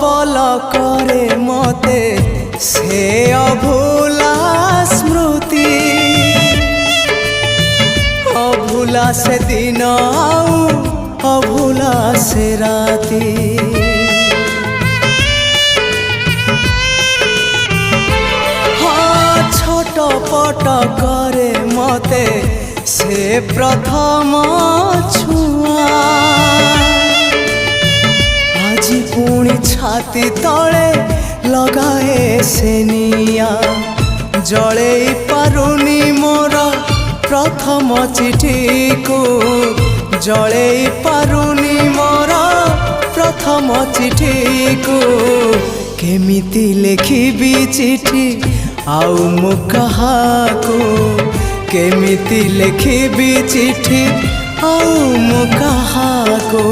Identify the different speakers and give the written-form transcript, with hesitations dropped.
Speaker 1: बल करे मते से अभूला स्मृति अभूला से दिन अभूला से राती हाँ छटपट करे मते से प्रथम छुआ आजी पुणी छाती तले लगाए से निया जले पारुनी मोर प्रथम चिठी को जले पारुनी मोर प्रथम चिठी को केमिति लिखिबी चिठी आउ मु कहाको केमिति लिखिबी चिठी आउ मु कहाको।